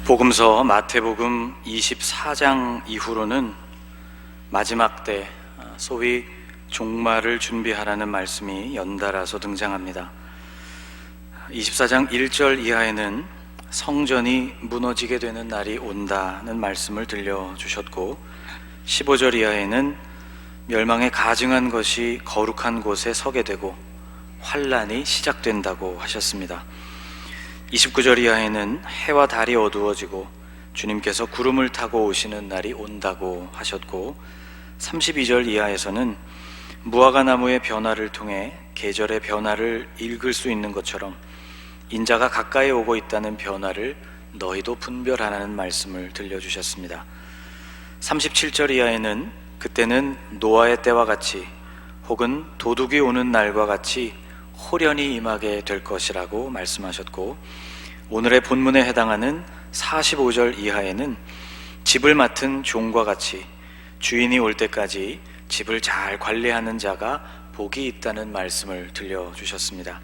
복음서 마태복음 24장 이후로는 마지막 때 소위 종말을 준비하라는 말씀이 연달아서 등장합니다. 24장 1절 이하에는 성전이 무너지게 되는 날이 온다는 말씀을 들려주셨고, 15절 이하에는 멸망에 가증한 것이 거룩한 곳에 서게 되고 환란이 시작된다고 하셨습니다. 29절 이하에는 해와 달이 어두워지고 주님께서 구름을 타고 오시는 날이 온다고 하셨고, 32절 이하에서는 무화과 나무의 변화를 통해 계절의 변화를 읽을 수 있는 것처럼 인자가 가까이 오고 있다는 변화를 너희도 분별하라는 말씀을 들려주셨습니다. 37절 이하에는 그때는 노아의 때와 같이 혹은 도둑이 오는 날과 같이 호련히 임하게 될 것이라고 말씀하셨고, 오늘의 본문에 해당하는 45절 이하에는 집을 맡은 종과 같이 주인이 올 때까지 집을 잘 관리하는 자가 복이 있다는 말씀을 들려주셨습니다.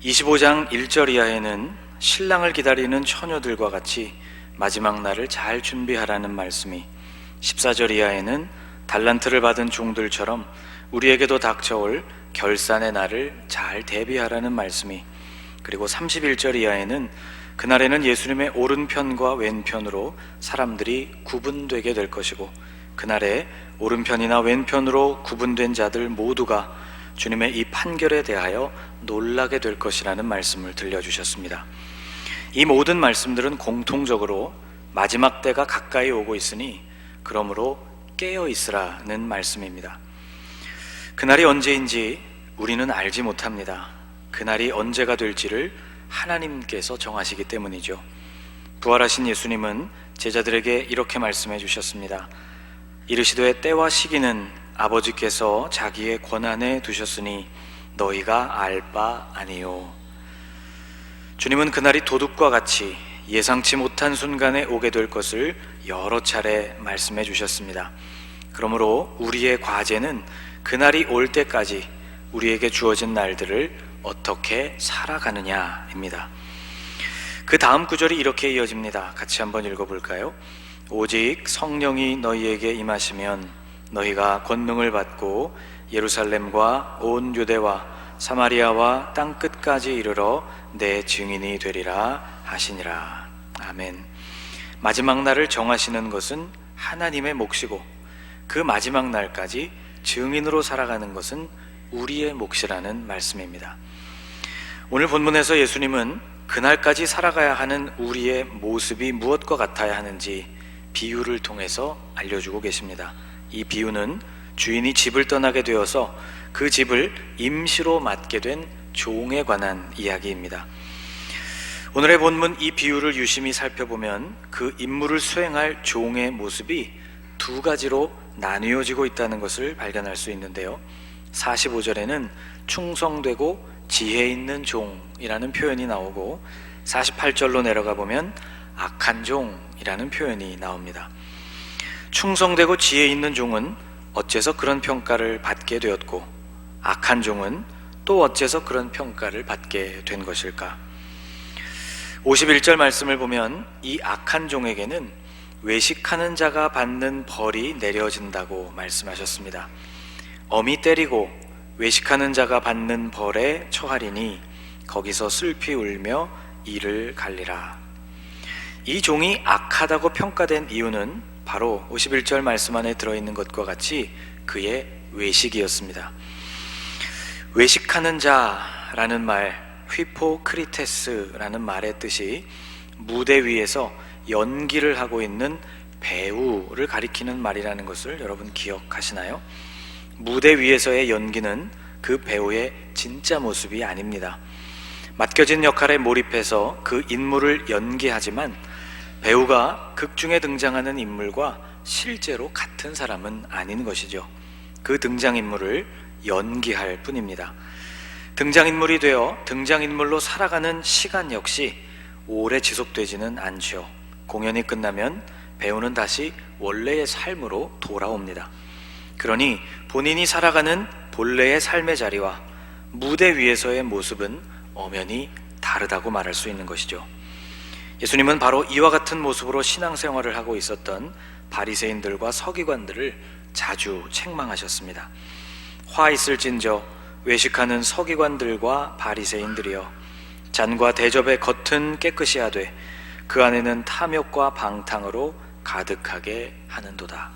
25장 1절 이하에는 신랑을 기다리는 처녀들과 같이 마지막 날을 잘 준비하라는 말씀이, 14절 이하에는 달란트를 받은 종들처럼 우리에게도 닥쳐올 결산의 날을 잘 대비하라는 말씀이, 그리고 31절 이하에는 그날에는 예수님의 오른편과 왼편으로 사람들이 구분되게 될 것이고, 그날에 오른편이나 왼편으로 구분된 자들 모두가 주님의 이 판결에 대하여 놀라게 될 것이라는 말씀을 들려주셨습니다. 이 모든 말씀들은 공통적으로 마지막 때가 가까이 오고 있으니 그러므로 깨어 있으라는 말씀입니다. 그날이 언제인지 우리는 알지 못합니다. 그날이 언제가 될지를 하나님께서 정하시기 때문이죠. 부활하신 예수님은 제자들에게 이렇게 말씀해 주셨습니다. 이르시되 때와 시기는 아버지께서 자기의 권한에 두셨으니 너희가 알 바 아니요. 주님은 그날이 도둑과 같이 예상치 못한 순간에 오게 될 것을 여러 차례 말씀해 주셨습니다. 그러므로 우리의 과제는 그날이 올 때까지 우리에게 주어진 날들을 어떻게 살아가느냐입니다. 그 다음 구절이 이렇게 이어집니다. 같이 한번 읽어볼까요? 오직 성령이 너희에게 임하시면 너희가 권능을 받고 예루살렘과 온 유대와 사마리아와 땅 끝까지 이르러 내 증인이 되리라 하시니라. 아멘. 마지막 날을 정하시는 것은 하나님의 몫이고, 그 마지막 날까지 증인으로 살아가는 것은 우리의 몫이라는 말씀입니다. 오늘 본문에서 예수님은 그날까지 살아가야 하는 우리의 모습이 무엇과 같아야 하는지 비유를 통해서 알려주고 계십니다. 이 비유는 주인이 집을 떠나게 되어서 그 집을 임시로 맡게 된 종에 관한 이야기입니다. 오늘의 본문 이 비유를 유심히 살펴보면 그 임무를 수행할 종의 모습이 두 가지로 나뉘어지고 있다는 것을 발견할 수 있는데요. 45절에는 충성되고 지혜 있는 종이라는 표현이 나오고, 48절로 내려가 보면 악한 종이라는 표현이 나옵니다. 충성되고 지혜 있는 종은 어째서 그런 평가를 받게 되었고, 악한 종은 또 어째서 그런 평가를 받게 된 것일까? 51절 말씀을 보면 이 악한 종에게는 외식하는 자가 받는 벌이 내려진다고 말씀하셨습니다. 엄히 때리고 외식하는 자가 받는 벌에 처하리니 거기서 슬피 울며 이를 갈리라. 이 종이 악하다고 평가된 이유는 바로 51절 말씀 안에 들어있는 것과 같이 그의 외식이었습니다. 외식하는 자라는 말, 휘포크리테스라는 말의 뜻이 무대 위에서 연기를 하고 있는 배우를 가리키는 말이라는 것을 여러분 기억하시나요? 무대 위에서의 연기는 그 배우의 진짜 모습이 아닙니다. 맡겨진 역할에 몰입해서 그 인물을 연기하지만 배우가 극중에 등장하는 인물과 실제로 같은 사람은 아닌 것이죠. 그 등장인물을 연기할 뿐입니다. 등장인물이 되어 등장인물로 살아가는 시간 역시 오래 지속되지는 않죠. 공연이 끝나면 배우는 다시 원래의 삶으로 돌아옵니다. 그러니 본인이 살아가는 본래의 삶의 자리와 무대 위에서의 모습은 엄연히 다르다고 말할 수 있는 것이죠. 예수님은 바로 이와 같은 모습으로 신앙생활을 하고 있었던 바리새인들과 서기관들을 자주 책망하셨습니다. 화 있을진저 외식하는 서기관들과 바리새인들이여, 잔과 대접의 겉은 깨끗이 하되 그 안에는 탐욕과 방탕으로 가득하게 하는도다.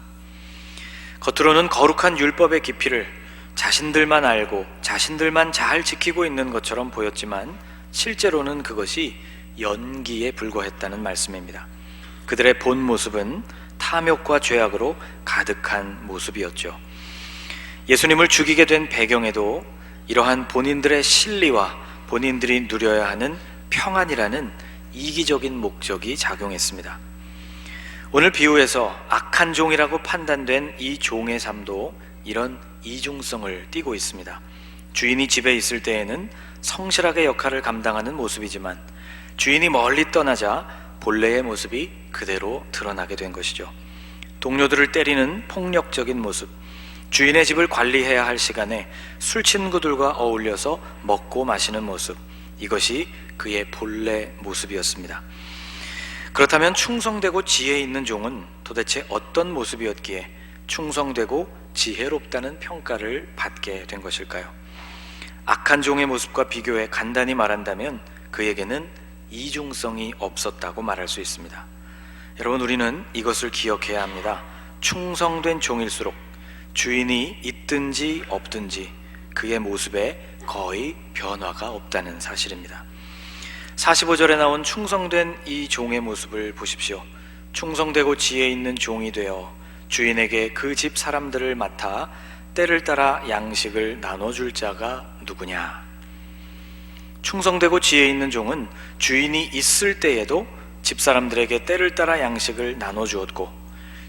겉으로는 거룩한 율법의 깊이를 자신들만 알고 자신들만 잘 지키고 있는 것처럼 보였지만 실제로는 그것이 연기에 불과했다는 말씀입니다. 그들의 본 모습은 탐욕과 죄악으로 가득한 모습이었죠. 예수님을 죽이게 된 배경에도 이러한 본인들의 실리와 본인들이 누려야 하는 평안이라는 이기적인 목적이 작용했습니다. 오늘 비유에서 악한 종이라고 판단된 이 종의 삶도 이런 이중성을 띠고 있습니다. 주인이 집에 있을 때에는 성실하게 역할을 감당하는 모습이지만 주인이 멀리 떠나자 본래의 모습이 그대로 드러나게 된 것이죠. 동료들을 때리는 폭력적인 모습, 주인의 집을 관리해야 할 시간에 술 친구들과 어울려서 먹고 마시는 모습, 이것이 그의 본래 모습이었습니다. 그렇다면 충성되고 지혜 있는 종은 도대체 어떤 모습이었기에 충성되고 지혜롭다는 평가를 받게 된 것일까요? 악한 종의 모습과 비교해 간단히 말한다면 그에게는 이중성이 없었다고 말할 수 있습니다. 여러분, 우리는 이것을 기억해야 합니다. 충성된 종일수록 주인이 있든지 없든지 그의 모습에 거의 변화가 없다는 사실입니다. 45절에 나온 충성된 이 종의 모습을 보십시오. 충성되고 지혜 있는 종이 되어 주인에게 그 집 사람들을 맡아 때를 따라 양식을 나눠줄 자가 누구냐? 충성되고 지혜 있는 종은 주인이 있을 때에도 집 사람들에게 때를 따라 양식을 나눠주었고,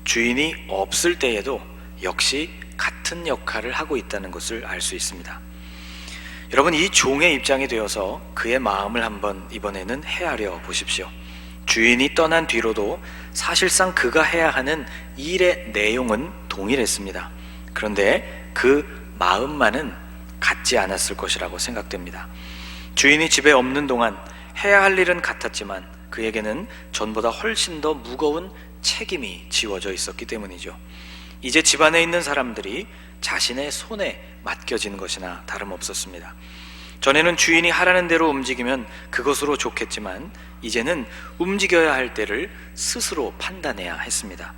주인이 없을 때에도 역시 같은 역할을 하고 있다는 것을 알 수 있습니다. 여러분, 이 종의 입장이 되어서 그의 마음을 한번 이번에는 헤아려 보십시오. 주인이 떠난 뒤로도 사실상 그가 해야 하는 일의 내용은 동일했습니다. 그런데 그 마음만은 같지 않았을 것이라고 생각됩니다. 주인이 집에 없는 동안 해야 할 일은 같았지만 그에게는 전보다 훨씬 더 무거운 책임이 지워져 있었기 때문이죠. 이제 집안에 있는 사람들이 자신의 손에 맡겨진 것이나 다름없었습니다. 전에는 주인이 하라는 대로 움직이면 그것으로 좋겠지만 이제는 움직여야 할 때를 스스로 판단해야 했습니다.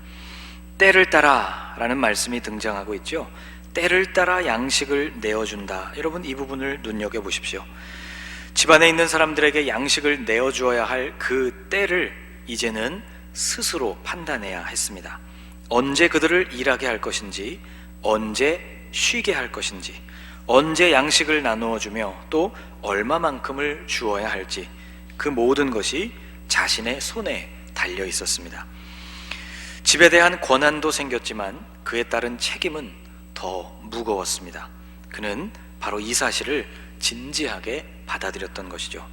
때를 따라 라는 말씀이 등장하고 있죠. 때를 따라 양식을 내어준다. 여러분, 이 부분을 눈여겨보십시오. 집안에 있는 사람들에게 양식을 내어주어야 할 그 때를 이제는 스스로 판단해야 했습니다. 언제 그들을 일하게 할 것인지, 언제 쉬게 할 것인지, 언제 양식을 나누어 주며 또 얼마만큼을 주어야 할지, 그 모든 것이 자신의 손에 달려 있었습니다. 집에 대한 권한도 생겼지만 그에 따른 책임은 더 무거웠습니다. 그는 바로 이 사실을 진지하게 받아들였던 것이죠.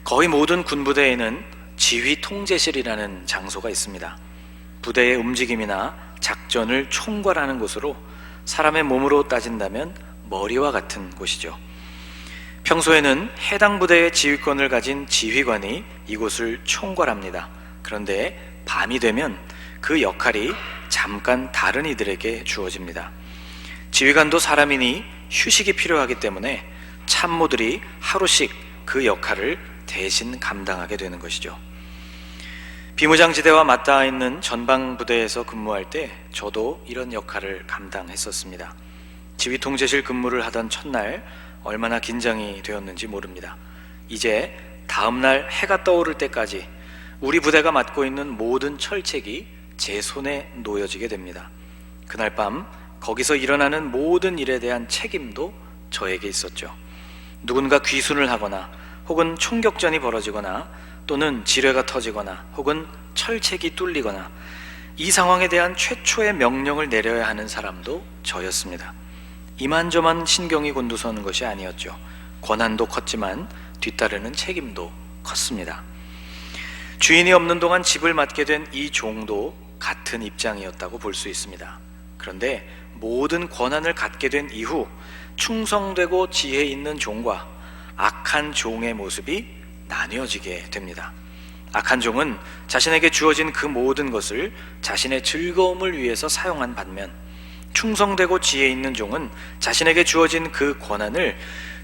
거의 모든 군부대에는 지휘 통제실이라는 장소가 있습니다. 부대의 움직임이나 작전을 총괄하는 곳으로 사람의 몸으로 따진다면 머리와 같은 곳이죠. 평소에는 해당 부대의 지휘권을 가진 지휘관이 이곳을 총괄합니다. 그런데 밤이 되면 그 역할이 잠깐 다른 이들에게 주어집니다. 지휘관도 사람이니 휴식이 필요하기 때문에 참모들이 하루씩 그 역할을 대신 감당하게 되는 것이죠. 비무장지대와 맞닿아 있는 전방부대에서 근무할 때 저도 이런 역할을 감당했었습니다. 지휘통제실 근무를 하던 첫날 얼마나 긴장이 되었는지 모릅니다. 이제 다음날 해가 떠오를 때까지 우리 부대가 맡고 있는 모든 철책이 제 손에 놓여지게 됩니다. 그날 밤 거기서 일어나는 모든 일에 대한 책임도 저에게 있었죠. 누군가 귀순을 하거나 혹은 총격전이 벌어지거나 또는 지뢰가 터지거나 혹은 철책이 뚫리거나 이 상황에 대한 최초의 명령을 내려야 하는 사람도 저였습니다. 이만저만 신경이 곤두서는 것이 아니었죠. 권한도 컸지만 뒤따르는 책임도 컸습니다. 주인이 없는 동안 집을 맡게 된 이 종도 같은 입장이었다고 볼 수 있습니다. 그런데 모든 권한을 갖게 된 이후 충성되고 지혜 있는 종과 악한 종의 모습이 나뉘어지게 됩니다. 악한 종은 자신에게 주어진 그 모든 것을 자신의 즐거움을 위해서 사용한 반면, 충성되고 지혜 있는 종은 자신에게 주어진 그 권한을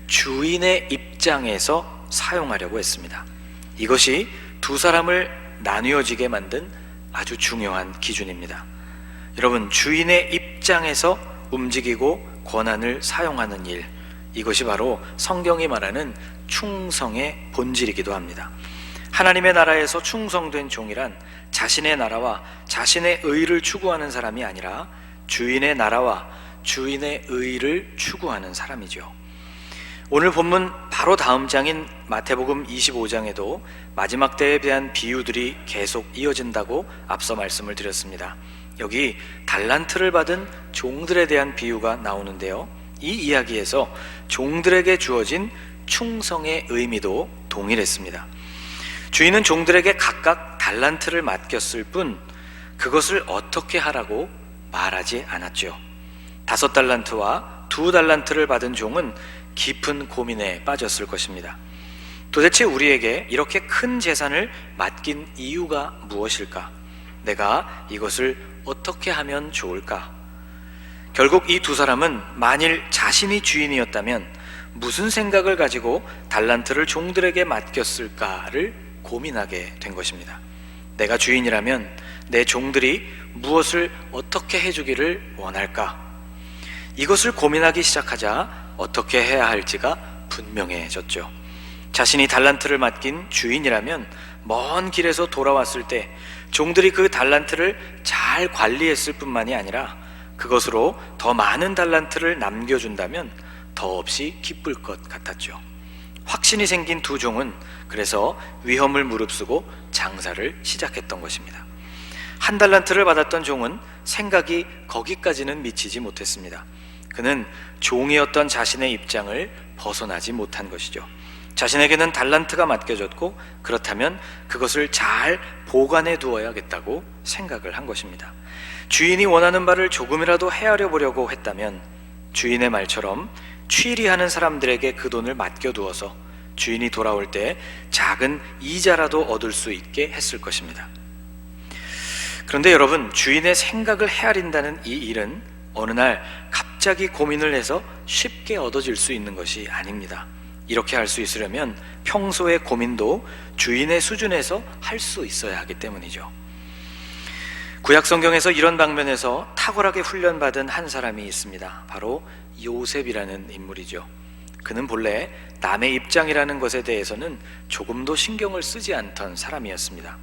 주인의 입장에서 사용하려고 했습니다. 이것이 두 사람을 나뉘어지게 만든 아주 중요한 기준입니다. 여러분, 주인의 입장에서 움직이고 권한을 사용하는 일, 이것이 바로 성경이 말하는 충성의 본질이기도 합니다. 하나님의 나라에서 충성된 종이란 자신의 나라와 자신의 의를 추구하는 사람이 아니라 주인의 나라와 주인의 의를 추구하는 사람이죠. 오늘 본문 바로 다음 장인 마태복음 25장에도 마지막 때에 대한 비유들이 계속 이어진다고 앞서 말씀을 드렸습니다. 여기 달란트를 받은 종들에 대한 비유가 나오는데요, 이 이야기에서 종들에게 주어진 충성의 의미도 동일했습니다. 주인은 종들에게 각각 달란트를 맡겼을 뿐 그것을 어떻게 하라고 말하지 않았죠. 5달란트와 2달란트를 받은 종은 깊은 고민에 빠졌을 것입니다. 도대체 우리에게 이렇게 큰 재산을 맡긴 이유가 무엇일까? 내가 이것을 어떻게 하면 좋을까? 결국 이 두 사람은 만일 자신이 주인이었다면 무슨 생각을 가지고 달란트를 종들에게 맡겼을까를 고민하게 된 것입니다. 내가 주인이라면 내 종들이 무엇을 어떻게 해주기를 원할까? 이것을 고민하기 시작하자 어떻게 해야 할지가 분명해졌죠. 자신이 달란트를 맡긴 주인이라면 먼 길에서 돌아왔을 때 종들이 그 달란트를 잘 관리했을 뿐만이 아니라 그것으로 더 많은 달란트를 남겨준다면 더없이 기쁠 것 같았죠. 확신이 생긴 두 종은 그래서 위험을 무릅쓰고 장사를 시작했던 것입니다. 1달란트를 받았던 종은 생각이 거기까지는 미치지 못했습니다. 그는 종이었던 자신의 입장을 벗어나지 못한 것이죠. 자신에게는 달란트가 맡겨졌고 그렇다면 그것을 잘 보관해 두어야겠다고 생각을 한 것입니다. 주인이 원하는 바를 조금이라도 헤아려 보려고 했다면 주인의 말처럼 취리하는 사람들에게 그 돈을 맡겨두어서 주인이 돌아올 때 작은 이자라도 얻을 수 있게 했을 것입니다. 그런데 여러분, 주인의 생각을 헤아린다는 이 일은 어느 날 갑자기 고민을 해서 쉽게 얻어질 수 있는 것이 아닙니다. 이렇게 할 수 있으려면 평소의 고민도 주인의 수준에서 할 수 있어야 하기 때문이죠. 구약 성경에서 이런 방면에서 탁월하게 훈련받은 한 사람이 있습니다. 바로 요셉이라는 인물이죠. 그는 본래 남의 입장이라는 것에 대해서는 조금도 신경을 쓰지 않던 사람이었습니다.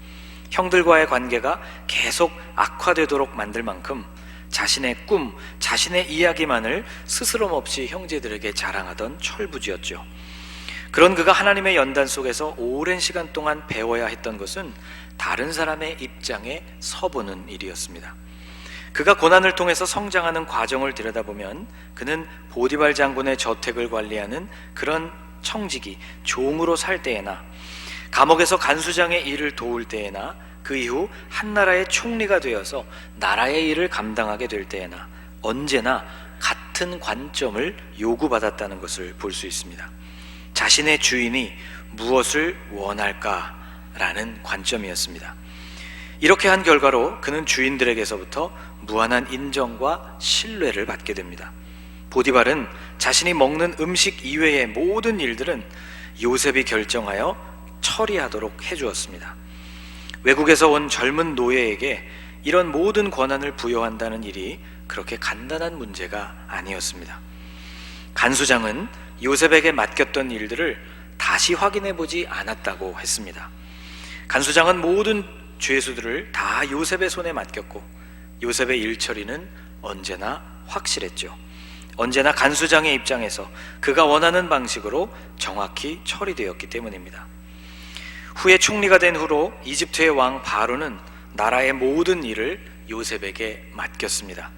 형들과의 관계가 계속 악화되도록 만들 만큼 자신의 꿈, 자신의 이야기만을 스스럼 없이 형제들에게 자랑하던 철부지였죠. 그런 그가 하나님의 연단 속에서 오랜 시간 동안 배워야 했던 것은 다른 사람의 입장에 서보는 일이었습니다. 그가 고난을 통해서 성장하는 과정을 들여다보면 그는 보디발 장군의 저택을 관리하는 그런 청지기, 종으로 살 때에나 감옥에서 간수장의 일을 도울 때에나 그 이후 한 나라의 총리가 되어서 나라의 일을 감당하게 될 때에나 언제나 같은 관점을 요구받았다는 것을 볼 수 있습니다. 자신의 주인이 무엇을 원할까라는 관점이었습니다. 이렇게 한 결과로 그는 주인들에게서부터 무한한 인정과 신뢰를 받게 됩니다. 보디발은 자신이 먹는 음식 이외의 모든 일들은 요셉이 결정하여 처리하도록 해주었습니다. 외국에서 온 젊은 노예에게 이런 모든 권한을 부여한다는 일이 그렇게 간단한 문제가 아니었습니다. 간수장은 요셉에게 맡겼던 일들을 다시 확인해 보지 않았다고 했습니다. 간수장은 모든 죄수들을 다 요셉의 손에 맡겼고 요셉의 일 처리는 언제나 확실했죠. 언제나 간수장의 입장에서 그가 원하는 방식으로 정확히 처리되었기 때문입니다. 후에 총리가 된 후로 이집트의 왕 바로는 나라의 모든 일을 요셉에게 맡겼습니다.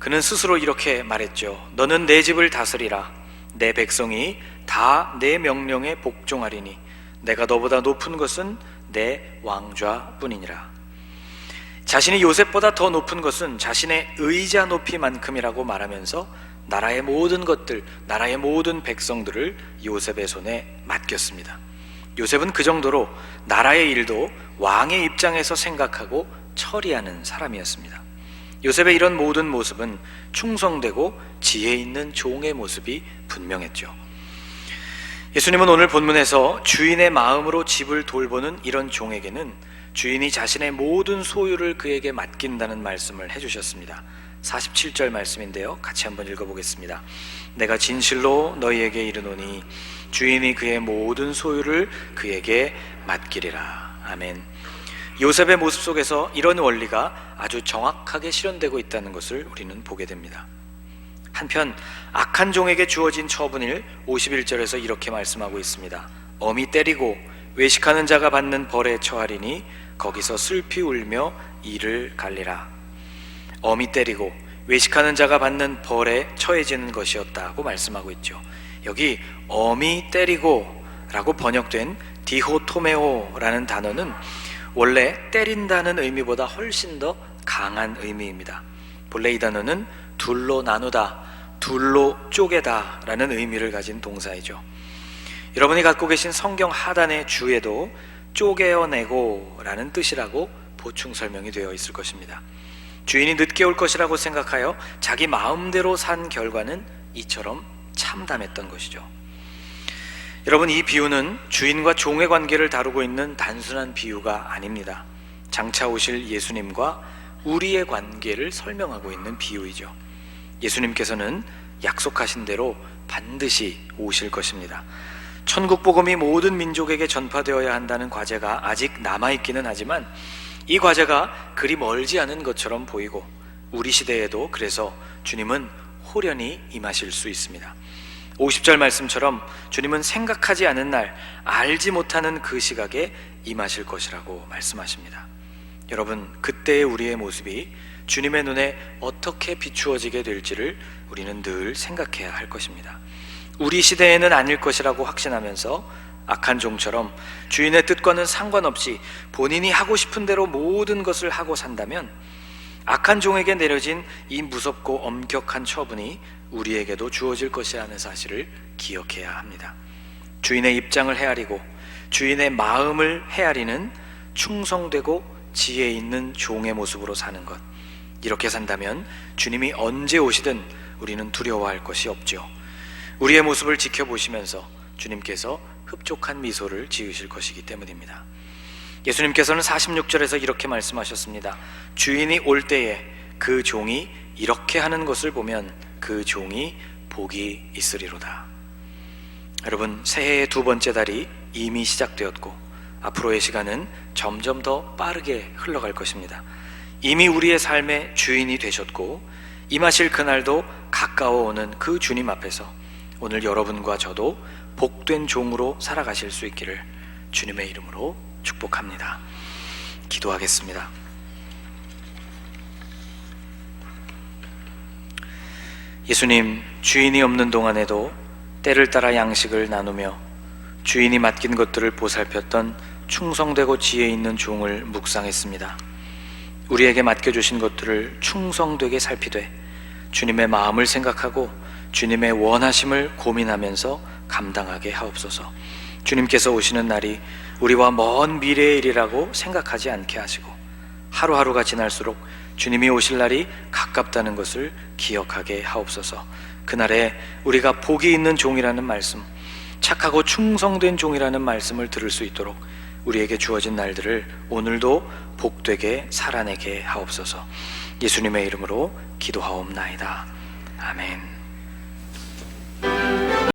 그는 스스로 이렇게 말했죠. 너는 내 집을 다스리라. 내 백성이 다 내 명령에 복종하리니 내가 너보다 높은 것은 내 왕좌뿐이니라. 자신이 요셉보다 더 높은 것은 자신의 의자 높이만큼이라고 말하면서 나라의 모든 것들, 나라의 모든 백성들을 요셉의 손에 맡겼습니다. 요셉은 그 정도로 나라의 일도 왕의 입장에서 생각하고 처리하는 사람이었습니다. 요셉의 이런 모든 모습은 충성되고 지혜 있는 종의 모습이 분명했죠. 예수님은 오늘 본문에서 주인의 마음으로 집을 돌보는 이런 종에게는 주인이 자신의 모든 소유를 그에게 맡긴다는 말씀을 해주셨습니다. 47절 말씀인데요, 같이 한번 읽어보겠습니다. 내가 진실로 너희에게 이르노니 주인이 그의 모든 소유를 그에게 맡기리라. 아멘. 요셉의 모습 속에서 이런 원리가 아주 정확하게 실현되고 있다는 것을 우리는 보게 됩니다. 한편 악한 종에게 주어진 처분을 51절에서 이렇게 말씀하고 있습니다. 엄히 때리고 외식하는 자가 받는 벌에 처하리니 거기서 슬피 울며 이를 갈리라. 엄히 때리고 외식하는 자가 받는 벌에 처해지는 것이었다고 말씀하고 있죠. 여기 엄히 때리고 라고 번역된 디호토메오라는 단어는 원래 때린다는 의미보다 훨씬 더 강한 의미입니다. 본래 이 단어는 둘로 나누다, 둘로 쪼개다 라는 의미를 가진 동사이죠. 여러분이 갖고 계신 성경 하단의 주에도 쪼개어내고 라는 뜻이라고 보충 설명이 되어 있을 것입니다. 주인이 늦게 올 것이라고 생각하여 자기 마음대로 산 결과는 이처럼 참담했던 것이죠. 여러분, 이 비유는 주인과 종의 관계를 다루고 있는 단순한 비유가 아닙니다. 장차 오실 예수님과 우리의 관계를 설명하고 있는 비유이죠. 예수님께서는 약속하신 대로 반드시 오실 것입니다. 천국 복음이 모든 민족에게 전파되어야 한다는 과제가 아직 남아있기는 하지만 이 과제가 그리 멀지 않은 것처럼 보이고 우리 시대에도 그래서 주님은 호련히 임하실 수 있습니다. 50절 말씀처럼 주님은 생각하지 않은 날, 알지 못하는 그 시각에 임하실 것이라고 말씀하십니다. 여러분, 그때의 우리의 모습이 주님의 눈에 어떻게 비추어지게 될지를 우리는 늘 생각해야 할 것입니다. 우리 시대에는 아닐 것이라고 확신하면서 악한 종처럼 주인의 뜻과는 상관없이 본인이 하고 싶은 대로 모든 것을 하고 산다면 악한 종에게 내려진 이 무섭고 엄격한 처분이 우리에게도 주어질 것이라는 사실을 기억해야 합니다. 주인의 입장을 헤아리고 주인의 마음을 헤아리는 충성되고 지혜 있는 종의 모습으로 사는 것, 이렇게 산다면 주님이 언제 오시든 우리는 두려워할 것이 없죠. 우리의 모습을 지켜보시면서 주님께서 흡족한 미소를 지으실 것이기 때문입니다. 예수님께서는 46절에서 이렇게 말씀하셨습니다. 주인이 올 때에 그 종이 이렇게 하는 것을 보면 그 종이 복이 있으리로다. 여러분, 새해의 두 번째 달이 이미 시작되었고 앞으로의 시간은 점점 더 빠르게 흘러갈 것입니다. 이미 우리의 삶의 주인이 되셨고 임하실 그날도 가까워 오는 그 주님 앞에서 오늘 여러분과 저도 복된 종으로 살아가실 수 있기를 주님의 이름으로 축복합니다. 기도하겠습니다. 예수님, 주인이 없는 동안에도 때를 따라 양식을 나누며 주인이 맡긴 것들을 보살폈던 충성되고 지혜 있는 종을 묵상했습니다. 우리에게 맡겨주신 것들을 충성되게 살피되 주님의 마음을 생각하고 주님의 원하심을 고민하면서 감당하게 하옵소서. 주님께서 오시는 날이 우리와 먼 미래의 일이라고 생각하지 않게 하시고 하루하루가 지날수록 주님이 오실 날이 가깝다는 것을 기억하게 하옵소서. 그날에 우리가 복이 있는 종이라는 말씀, 착하고 충성된 종이라는 말씀을 들을 수 있도록 우리에게 주어진 날들을 오늘도 복되게 살아내게 하옵소서. 예수님의 이름으로 기도하옵나이다. 아멘.